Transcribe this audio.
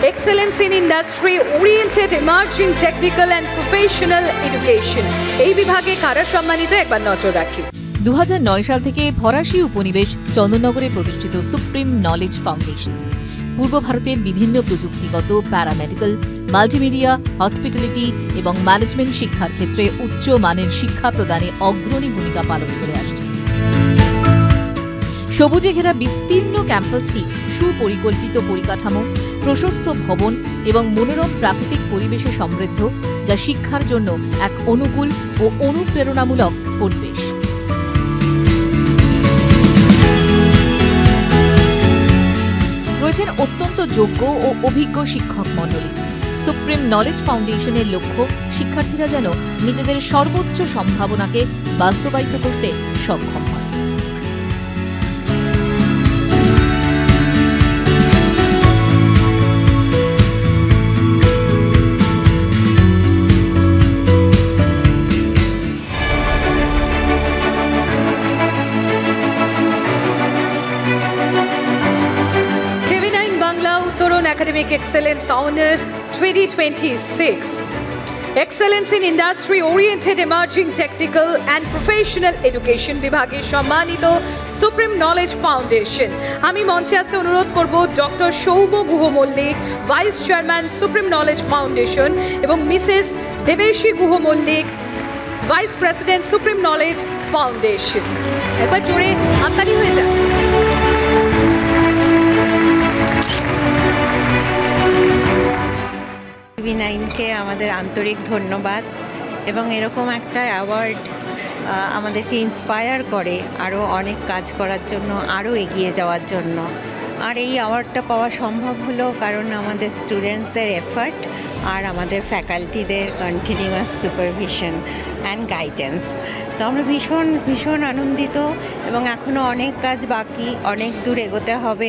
Excellence in industry oriented emerging technical and professional education, এই বিভাগে কারা সম্মানিত একবার নজর রাখি। 2009 সাল থেকে ফরাসি উপনিবেশ চন্দননগরে প্রতিষ্ঠিত সুপ্রিম নলেজ ফাউন্ডেশন পূর্ব ভারতের বিভিন্ন প্রযুক্তিগত, প্যারামেডিক্যাল, মাল্টিমিডিয়া, হসপিটালিটি এবং ম্যানেজমেন্ট শিক্ষার ক্ষেত্রে উচ্চ মানের শিক্ষা প্রদানে অগ্রণী ভূমিকা পালন করে আসছে। সবুজে ঘেরা বিস্তীর্ণ ক্যাম্পাসটি সুপরিকল্পিত পরিকাঠামো, প্রশস্ত ভবন এবং মনোরম প্রাকৃতিক পরিবেশে সমৃদ্ধ, যা শিক্ষার জন্য এক অনুকূল ও অনুপ্রেরণামূলক পরিবেশ। রয়েছেন অত্যন্ত যোগ্য ও অভিজ্ঞ শিক্ষক মণ্ডলী। সুপ্রিম নলেজ ফাউন্ডেশনের লক্ষ্য শিক্ষার্থীরা যেন নিজেদের সর্বোচ্চ সম্ভাবনাকে বাস্তবায়িত করতে সক্ষম হয়। Academic Excellence Honor 2026. Excellence in Industry Oriented Emerging Technical and Professional Education বিভাগে সম্মানিত সুপ্রিম নলেজ ফাউন্ডেশন। আমি মঞ্চে আসতে অনুরোধ করব doctor Soumya Guha Mallick, vice chairman Supreme Knowledge Foundation, এবং Mrs Debeshi Guha Mallick, vice president Supreme Knowledge Foundation. একবার জোরে হাততালি হয়ে যায়। টিভি9কে আমাদের আন্তরিক ধন্যবাদ, এবং এরকম একটা অ্যাওয়ার্ড আমাদেরকে ইন্সপায়ার করে আরও অনেক কাজ করার জন্য, আরও এগিয়ে যাওয়ার জন্য। আর এই অ্যাওয়ার্ডটা পাওয়া সম্ভব হলো কারণ আমাদের স্টুডেন্টসদের এফার্ট আর আমাদের ফ্যাকাল্টিদের কন্টিনিউয়াস সুপারভিশন অ্যান্ড গাইডেন্স। তো আমরা ভীষণ ভীষণ আনন্দিত, এবং এখনও অনেক কাজ বাকি, অনেক দূর এগোতে হবে।